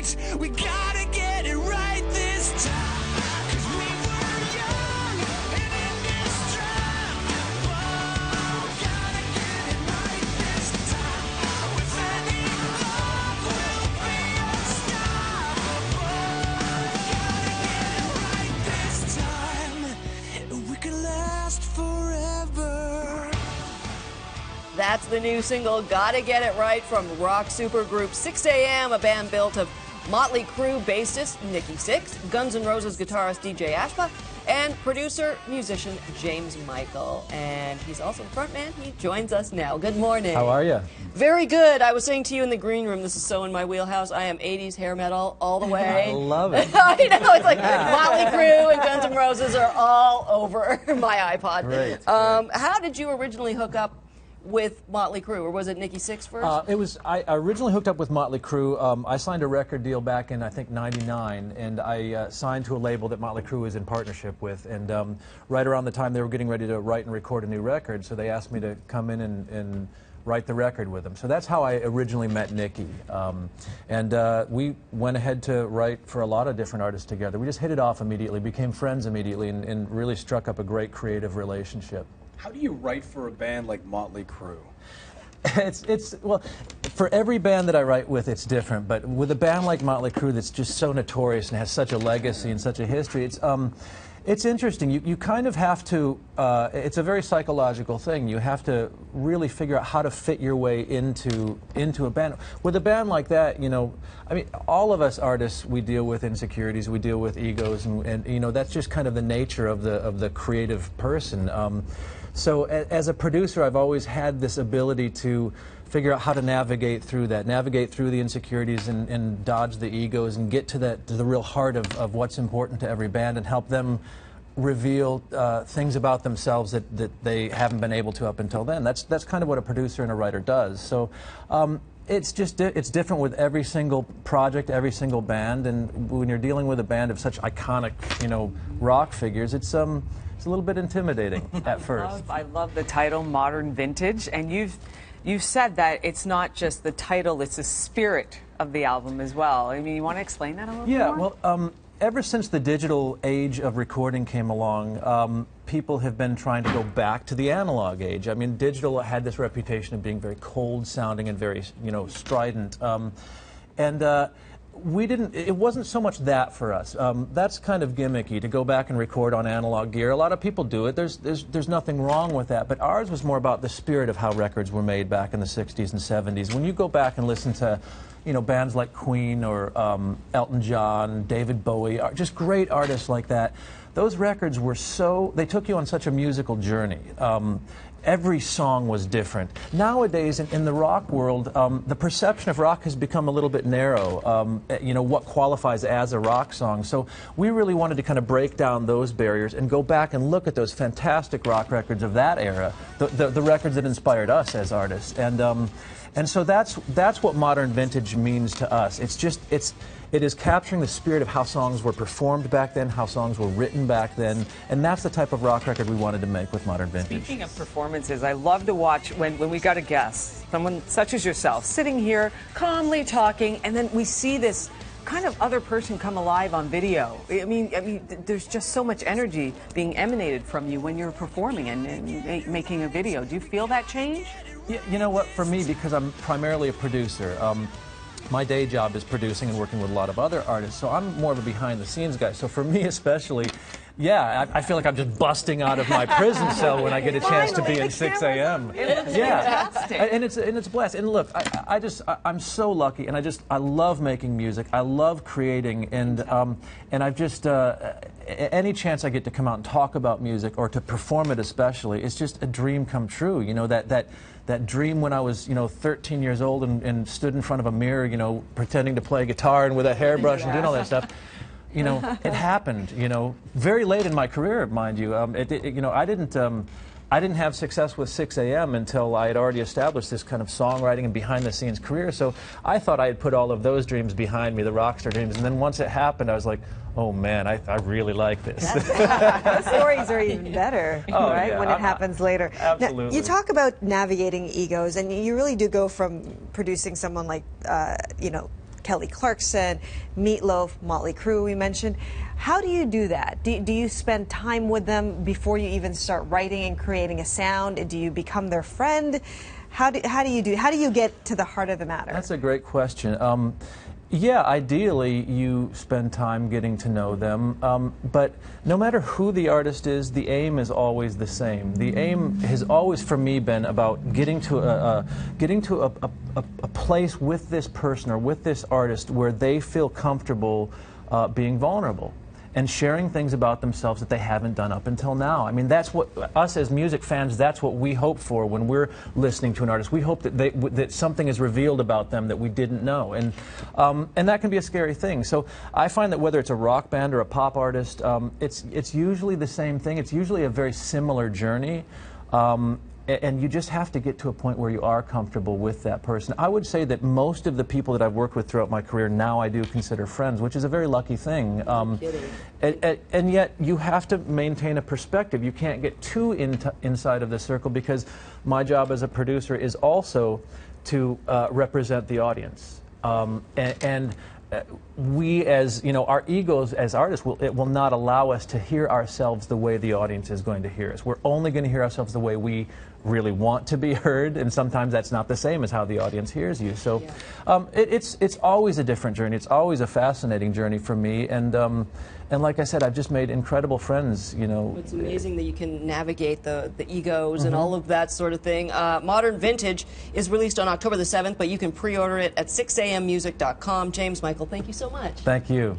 right. We gotta get it right this time. 'Cause we were young and in this drum. Oh, gotta get it right this time. With any love, we'll be unstoppable. Gotta get it right this time. We could last forever. That's the new single, Gotta Get It Right, from rock supergroup Sixx AM, a band built of Motley Crue bassist Michael of Sixx, Guns N' Roses guitarist DJ Ashba, and producer, musician James Michael. And he's also the frontman. He joins us now. Good morning. How are you? Very good. I was saying to you in the green room, this is so in my wheelhouse. I am 80s hair metal all the way. I love it. I know, it's like Motley Crue and Guns N' Roses are all over my iPod. Great. How did you originally hook up with Motley Crue, or was it Michael of Sixx first? I originally hooked up with Motley Crue. I signed a record deal back in, I think, '99, and I signed to a label that Motley Crue was in partnership with. And right around the time they were getting ready to write and record a new record, so they asked me to come in and write the record with them. So that's how I originally met Nicky. We went ahead to write for a lot of different artists together. We just hit it off immediately, became friends immediately, and really struck up a great creative relationship. How do you write for a band like Motley Crue? Well, for every band that I write with, it's different. But with a band like Motley Crue that's just so notorious and has such a legacy and such a history, it's interesting. You kind of have to, it's a very psychological thing. You have to really figure out how to fit your way into a band. With a band like that, you know, I mean, all of us artists, we deal with insecurities, we deal with egos, and you know, that's just kind of the nature of the creative person. So as a producer, I've always had this ability to figure out how to navigate through that, navigate through the insecurities and dodge the egos and get to the real heart of what's important to every band and help them reveal things about themselves that they haven't been able to up until then. That's kind of what a producer and a writer does. So it's different with every single project, every single band, and when you're dealing with a band of such iconic, you know, rock figures, it's a little bit intimidating at first. I love the title, Modern Vintage, and you've said that it's not just the title, it's the spirit of the album as well. I mean, you want to explain that a little bit more? Yeah, well, ever since the digital age of recording came along, people have been trying to go back to the analog age. I mean, digital had this reputation of being very cold sounding and very, you know, strident. It wasn't so much that for us. That's kind of gimmicky to go back and record on analog gear. A lot of people do it. There's nothing wrong with that. But ours was more about the spirit of how records were made back in the 60s and 70s. When you go back and listen to, you know, bands like Queen or Elton John, David Bowie, just great artists like that, those records were they took you on such a musical journey. Every song was different. Nowadays, in the rock world, the perception of rock has become a little bit narrow. You know, what qualifies as a rock song. So we really wanted to kind of break down those barriers and go back and look at those fantastic rock records of that era, the records that inspired us as artists. And so that's what modern vintage means to us. It is capturing the spirit of how songs were performed back then, how songs were written back then, and that's the type of rock record we wanted to make with modern vintage. Speaking of performances, I love to watch when we got a guest, someone such as yourself, sitting here calmly talking, and then we see this kind of other person come alive on video. I mean, there's just so much energy being emanated from you when you're performing and making a video. Do you feel that change? Yeah, you know what? For me, because I'm primarily a producer, my day job is producing and working with a lot of other artists, so I'm more of a behind-the-scenes guy. So for me especially, yeah, I feel like I'm just busting out of my prison cell when I get a chance to be in 6 a.m. Yeah, fantastic. And it's a blast. And look, I'm so lucky, and I love making music. I love creating, and I've just any chance I get to come out and talk about music or to perform it especially, it's just a dream come true. You know, that dream when I was, you know, 13 years old and stood in front of a mirror, you know, pretending to play guitar and with a hairbrush and doing all that stuff. You know, it happened, you know, very late in my career, mind you. You know, I didn't have success with 6 a.m. until I had already established this kind of songwriting and behind-the-scenes career. So I thought I had put all of those dreams behind me, the rock star dreams. And then once it happened, I was like, oh man, I really like this. The stories are even better, right, yeah, when it happens later. Absolutely. Now, you talk about navigating egos, and you really do go from producing someone like, you know, Kelly Clarkson, Meatloaf, Motley Crue we mentioned. How do you do that? Do you spend time with them before you even start writing and creating a sound? Do you become their friend? How do you get to the heart of the matter? That's a great question. Yeah, ideally you spend time getting to know them, but no matter who the artist is, the aim is always the same. The aim has always, for me, been about getting to a place with this person or with this artist where they feel comfortable being vulnerable and sharing things about themselves that they haven't done up until now. I mean, that's what, us as music fans, that's what we hope for when we're listening to an artist. We hope that that something is revealed about them that we didn't know. And that can be a scary thing. So I find that whether it's a rock band or a pop artist, it's usually the same thing. It's usually a very similar journey. And you just have to get to a point where you are comfortable with that person. I would say that most of the people that I've worked with throughout my career now I do consider friends, which is a very lucky thing. And yet you have to maintain a perspective. You can't get too inside of the circle, because my job as a producer is also to represent the audience. We, as our egos as artists, will not allow us to hear ourselves the way the audience is going to hear us. We're only going to hear ourselves the way we really want to be heard, and sometimes that's not the same as how the audience hears you. So it's always a different journey. It's always a fascinating journey for me, and like I said, I've just made incredible friends. It's amazing that you can navigate the egos and all of that sort of thing. Modern Vintage is released on October the 7th, but you can pre-order it at 6ammusic.com. James, Michael, thank you so much. Thank you.